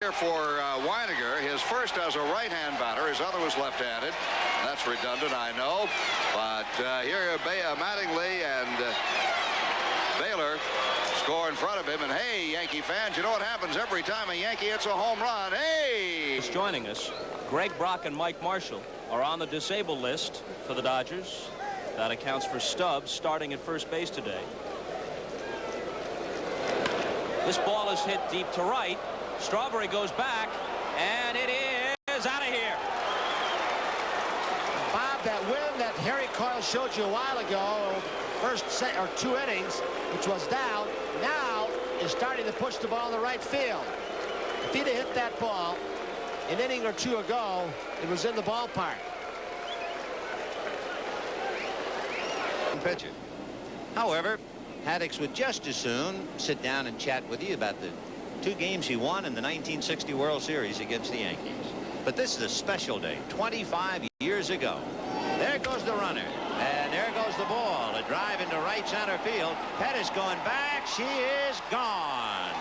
Here for Weiniger, his first as a right-hand batter, his other was left-handed. That's redundant, I know. But here Mattingly and Baylor score in front of him. And hey, Yankee fans, you know what happens every time a Yankee hits a home run? Hey! Just joining us, Greg Brock and Mike Marshall are on the disabled list for the Dodgers. That accounts for Stubbs starting at first base today. This ball is hit deep to right. Strawberry goes back, and it is out of here. Bob, that win that Harry Coyle showed you a while ago, first set or 2 innings, which was down, now is starting to push the ball in the right field. If he'd have hit that ball an inning or 2 ago, it was in the ballpark. Pitcher. However, Haddix would just as soon sit down and chat with you about the 2 games he won in the 1960 World Series against the Yankees. But this is a special day. 25 years ago. There goes the runner. And there goes the ball. A drive into right center field. Pettis going back. She is gone.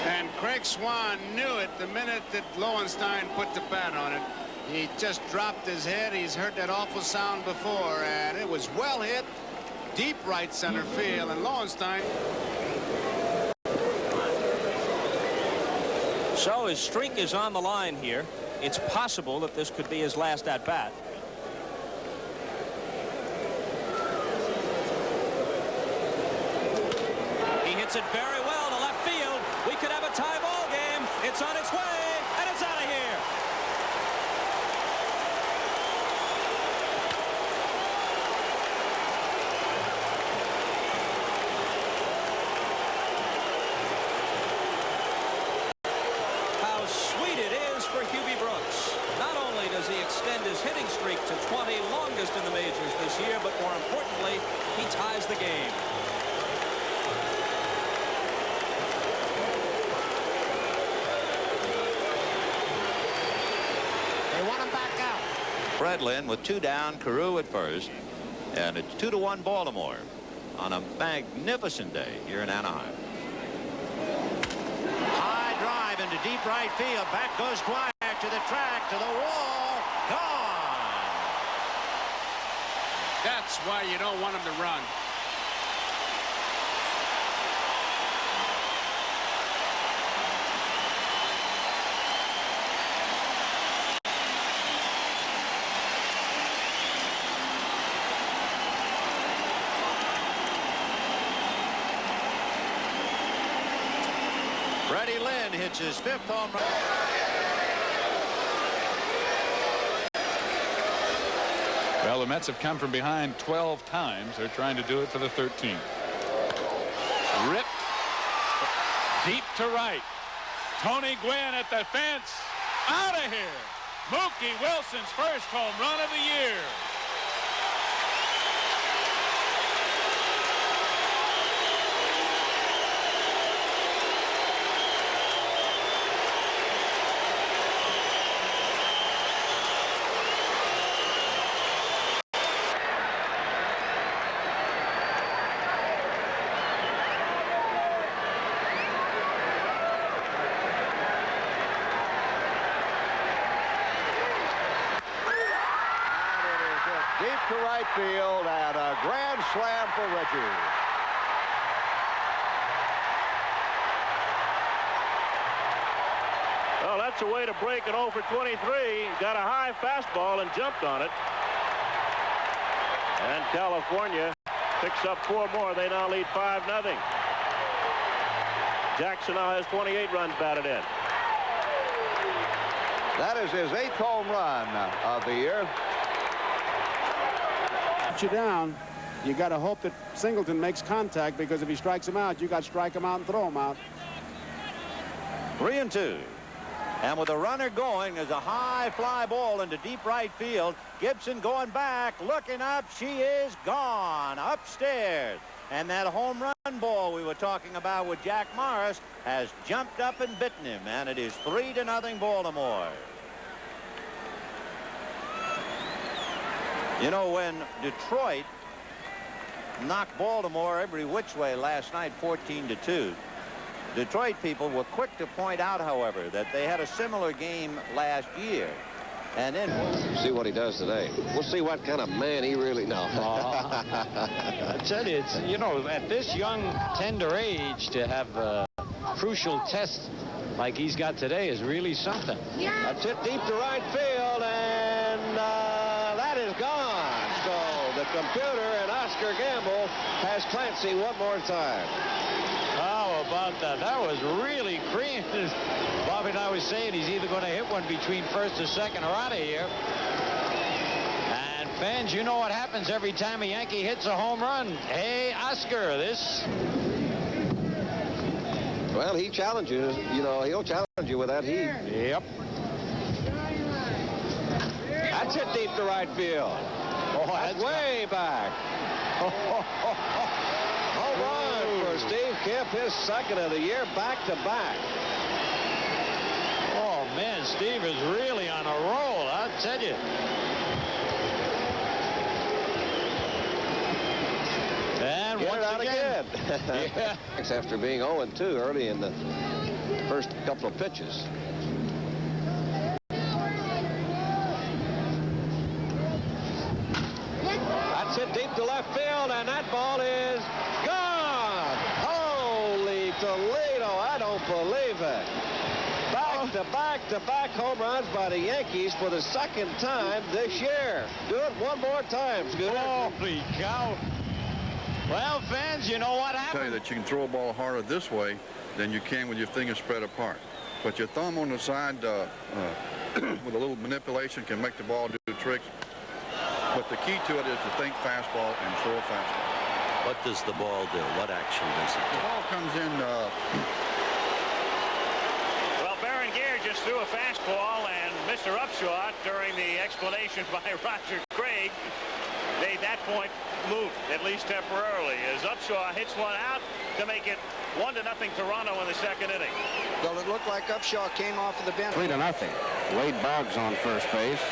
And Craig Swan knew it the minute that Lowenstein put the bat on it. He just dropped his head. He's heard that awful sound before, and it was well hit, deep right center field, and Lowenstein. So his streak is on the line here. It's possible that this could be his last at bat. He hits it very well to left field. We could have a tie ball game. It's on its way, and it's out of here. How sweet it is for Hubie Brooks. Not only does he extend his hitting streak to 20, longest in the majors this year, but more importantly, he ties the game. Fred Lynn with 2 down, Carew at first, and it's 2-1 Baltimore on a magnificent day here in Anaheim. High drive into deep right field. Back goes Dwyer to the track, to the wall. Gone. That's why you don't want him to run. Freddie Lynn hits his 5th home run. Well, the Mets have come from behind 12 times. They're trying to do it for the 13th. Ripped deep to right. Tony Gwynn at the fence. Out of here. Mookie Wilson's first home run of the year. Deep to right field and a grand slam for Reggie. Well, that's a way to break it 0 for 23. Got a high fastball and jumped on it. And California picks up 4 more. They now lead 5-0. Jackson now has 28 runs batted in. That is his 8th home run of the year. You down, you got to hope that Singleton makes contact, because if he strikes him out, you got to strike him out and throw him out. 3-2. And with a runner going, there's a high fly ball into deep right field. Gibson going back, looking up. She is gone upstairs. And that home run ball we were talking about with Jack Morris has jumped up and bitten him. And it is 3-0 Baltimore. You know, when Detroit knocked Baltimore every which way last night, 14-2, Detroit people were quick to point out, however, that they had a similar game last year. And then see what he does today. We'll see what kind of man he really knows. I tell you, it's, you know, at this young, tender age to have a crucial test like he's got today is really something. That's it deep to right field, and that is gone. So the computer and Oscar Gamble has Clancy one more time. How about that? That was really cream. Bobby and I was saying he's either going to hit one between first or second or out of here. And fans, you know what happens every time a Yankee hits a home run. Hey, Oscar, this... Well, he challenges, you know, he'll challenge you with that heat. Yep. That's it deep to right field. Oh, that's way back. Home run for Steve Kemp, his second of the year, back-to-back. Oh, man, Steve is really on a roll, I'll tell you. And Get once it out again. Yeah. After being 0-2 early in the first couple of pitches. That's it deep to left field, and that ball is gone. Holy Toledo, I don't believe it. Back-to-back home runs by the Yankees for the second time this year. Do it one more time, Scooter. Holy cow. Well, fans, you know what happened? Tell you that you can throw a ball harder this way than you can with your fingers spread apart. But your thumb on the side with a little manipulation can make the ball do tricks. But the key to it is to think fastball and throw a fastball. What does the ball do? What action does it do? The ball comes in... Well, Berenguer just threw a fastball, and Mr. Upshaw, during the explanation by Roger Craig, made that point move, at least temporarily, as Upshaw hits one out to make it 1-0 Toronto in the second inning. Well, it looked like Upshaw came off of the bench. 3-0. Wade Boggs on first base.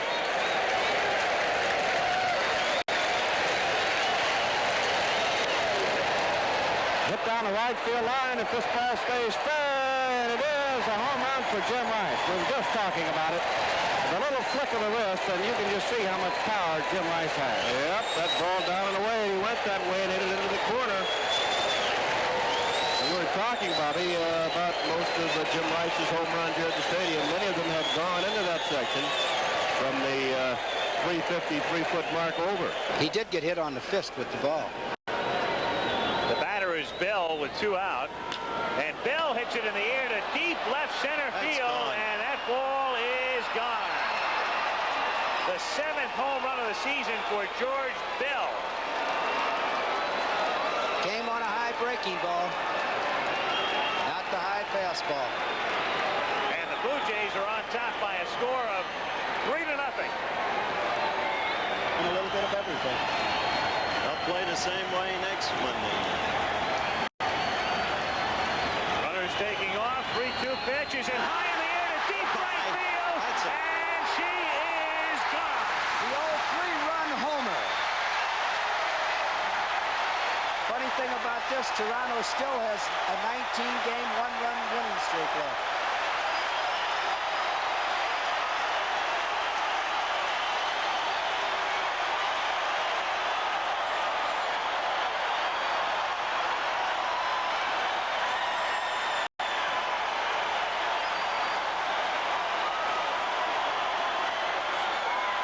Hit down the right field line. If this ball stays fair, and it is a home run for Jim Rice. We were just talking about it. The little flick of the wrist, and you can just see how much power Jim Rice has. Yep, that ball down and away. He went that way and hit it into the corner. And we were talking, Bobby, about most of Jim Rice's home runs here at the stadium. Many of them have gone into that section from the 353-foot mark over. He did get hit on the fist with the ball. The batter is Bell with 2 out. And Bell hits it in the air to deep left center field, and that ball is gone. The 7th home run of the season for George Bell. Came on a high breaking ball, not the high fastball. And the Blue Jays are on top by a score of 3-0. And a little bit of everything. They'll play the same way next Monday. Runners taking off, 3-2 pitches, and high in the air to deep right field, and she is gone. The old 3-run homer. Funny thing about this, Toronto still has a 19-game, 1-run winning streak left.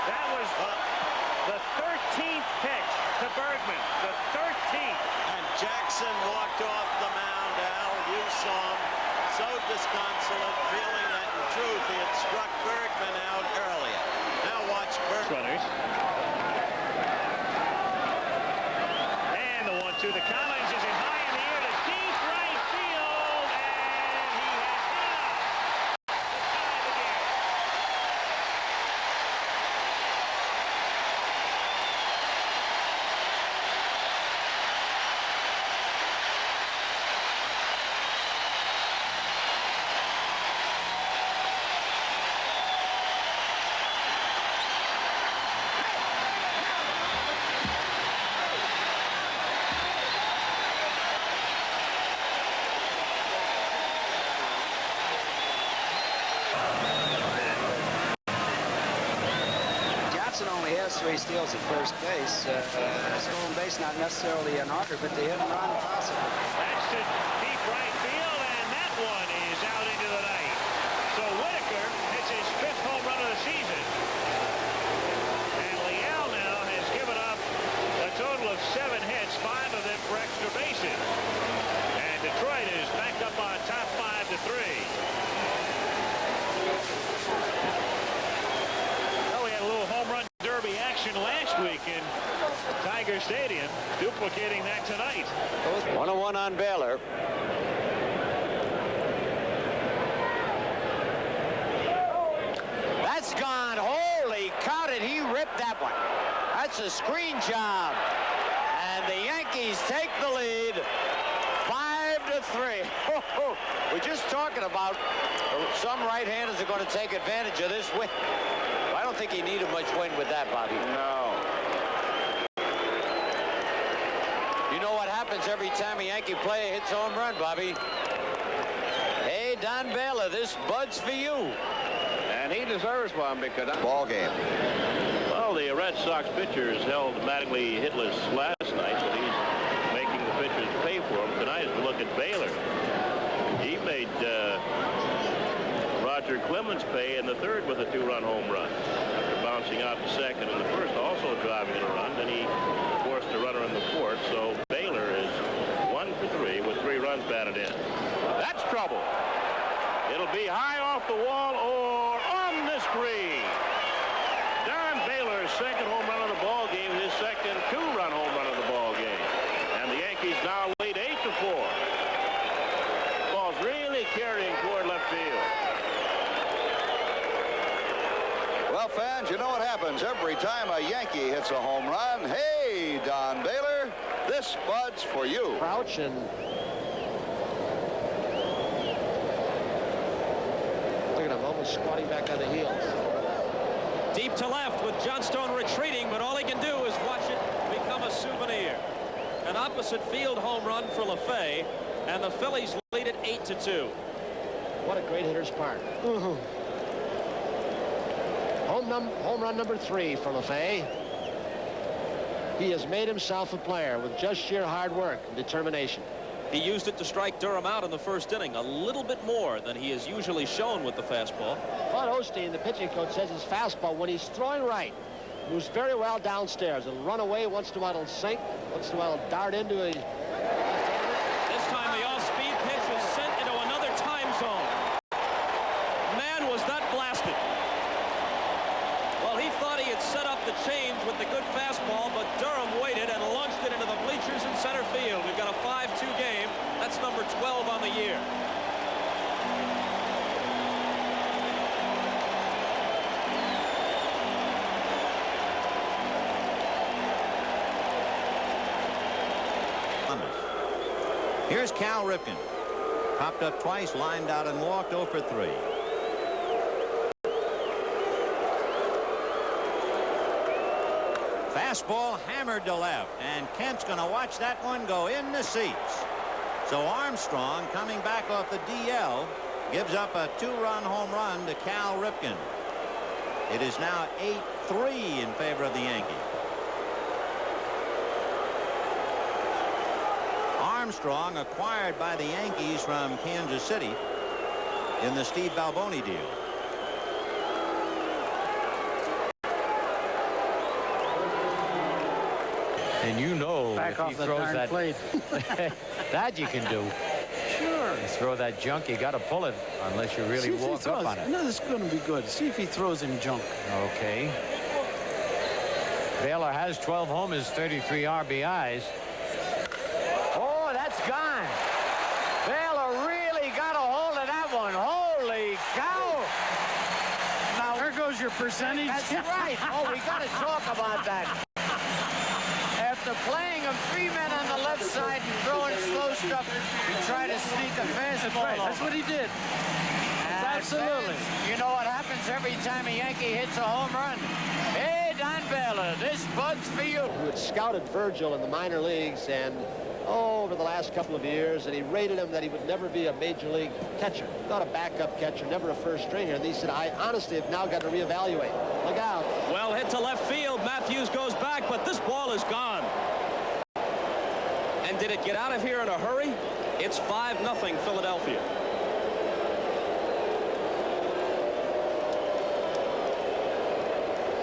That was the 13th pitch to Bergman, the 13th. And Jackson walked off the mound, Al. You saw him so disconsolate, feeling that in truth he had struck Bergman out earlier. Now watch Bergman. And the 1-2 to Collins is in high in the air to deep right field, and he has gone out. The tie of the game. has 3 steals at first base. Stolen base not necessarily an order, but the hit and run possible. That's to deep right field, and that one is out into the night. So Whitaker hits his 5th home run of the season. And Leal now has given up a total of 7 hits, 5 of them for extra bases. And Detroit is back up on top 5-3. Well, we had a little home run derby action last week in Tiger Stadium, duplicating that tonight. 1-1 on Baylor. That's gone. Holy cow, did he rip that one. That's a screen job. And the Yankees take the lead 5-3. We're just talking about some right-handers are going to take advantage of this win. I don't think he needed much wind with that, Bobby. No. You know what happens every time a Yankee player hits a home run, Bobby? Hey, Don Baylor, this Bud's for you. And he deserves one because ball game. Well, the Red Sox pitchers held Mattingly hitless last night, but he's making the pitchers pay for him tonight. As we look at Baylor, he made Roger Clemens pay in the 3rd with a 2-run home run after bouncing out the 2nd in the 1st, also driving in a run. Then he forced a runner in the 4th. So Baylor is 1 for 3 with 3 runs batted in. That's trouble. It'll be high off the wall or on the screen. Don Baylor's 2nd home run of the ball game, his 2nd 2-run home run of the ball game. And the Yankees now lead 8-4. Ball's really carrying toward left field. Well, fans, you know what happens every time a Yankee hits a home run. Hey, Don Baylor, this Bud's for you. Crouch and look at him almost squatting back on the heels. Deep to left with Johnstone retreating, but all he can do is watch it become a souvenir. An opposite field home run for LaFay, and the Phillies lead it 8-2. What a great hitter's park. Home run number 3 for LaFay. He has made himself a player with just sheer hard work and determination. He used it to strike Durham out in the 1st inning, a little bit more than he is usually shown with the fastball. Bud Osteen, the pitching coach, says his fastball, when he's throwing right, moves very well downstairs. It'll run away, once in a while it'll sink, once in a while it'll dart into a... This time the off-speed pitch is sent into another time zone. Man, was that blasted. Well, he thought he had set up the change with the good fastball, but Durham waited and launched it into the bleachers in center field. We've got a 5-2 game. That's number 12 on the year. Here's Cal Ripken. Popped up twice, lined out and walked 0 for 3. Fastball hammered to left, and Kent's going to watch that one go in the seats. So Armstrong, coming back off the DL, gives up a 2-run home run to Cal Ripken. It is now 8-3 in favor of the Yankees. Armstrong acquired by the Yankees from Kansas City in the Steve Balboni deal. And you know, Back if off he the throws darn that plate. that you can do. Sure. You throw that junk, you got to pull it unless you really walk up on it. No, this is going to be good. See if he throws him junk. Okay. Baylor has 12 homers, 33 RBIs. Oh, that's gone. Baylor really got a hold of that one. Holy cow. Now, there goes your percentage. That's right. Oh, we got to talk about that. After playing him 3 men on the left side and throwing slow stuff, he tried to sneak a fastball. That's right. That's what he did. Absolutely. You know what happens every time a Yankee hits a home run? Hey, Don Baylor, this Bud's for you. Who had scouted Virgil in the minor leagues and over the last couple of years, and he rated him that he would never be a major league catcher, not a backup catcher, never a first stringer. And he said, I honestly have now got to reevaluate. Look out. Well, hit to left field. Matthews goes back, but this ball is gone. And did it get out of here in a hurry? It's 5-0 Philadelphia.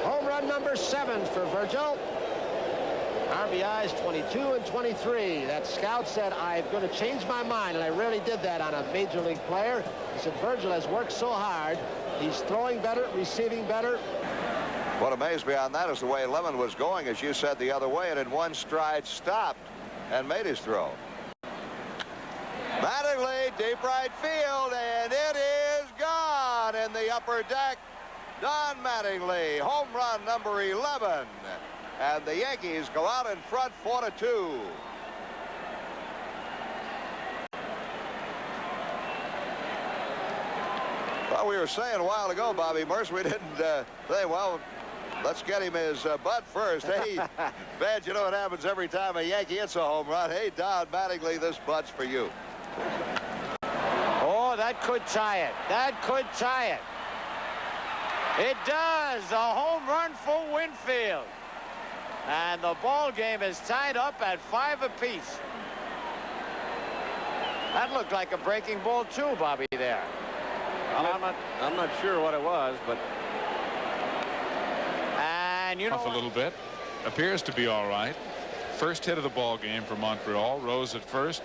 Home run number 7 for Virgil. RBIs 22 and 23. That scout said, I'm going to change my mind, and I really did that on a major league player. He said, Virgil has worked so hard. He's throwing better, receiving better. What amazed me on that is the way Lemon was going, as you said, the other way, and in one stride stopped and made his throw. Mattingly, deep right field, and it is gone in the upper deck. Don Mattingly, home run number 11. And the Yankees go out in front 4-2. Well, we were saying a while ago, Bobby Mercer, we didn't say, well, let's get him his butt first. Hey, Van, you know what happens every time a Yankee hits a home run? Hey, Don Mattingly, this butt's for you. Oh, that could tie it. That could tie it. It does. A home run for Winfield. And the ball game is tied up at 5 apiece. That looked like a breaking ball too, Bobby, there. I'm not sure what it was, but and you know off a little bit. Appears to be all right. First hit of the ball game for Montreal. Rose at first,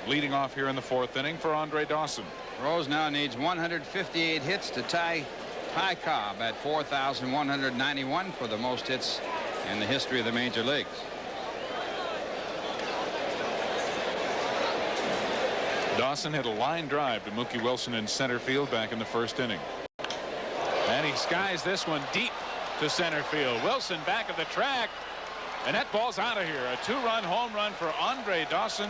leading off here in the 4th inning for Andre Dawson. Rose now needs 158 hits to tie Ty Cobb at 4,191 for the most hits in the history of the major leagues. Dawson hit a line drive to Mookie Wilson in center field back in the 1st inning. And he skies this one deep to center field. Wilson back of the track, and that ball's out of here. A 2-run home run for Andre Dawson.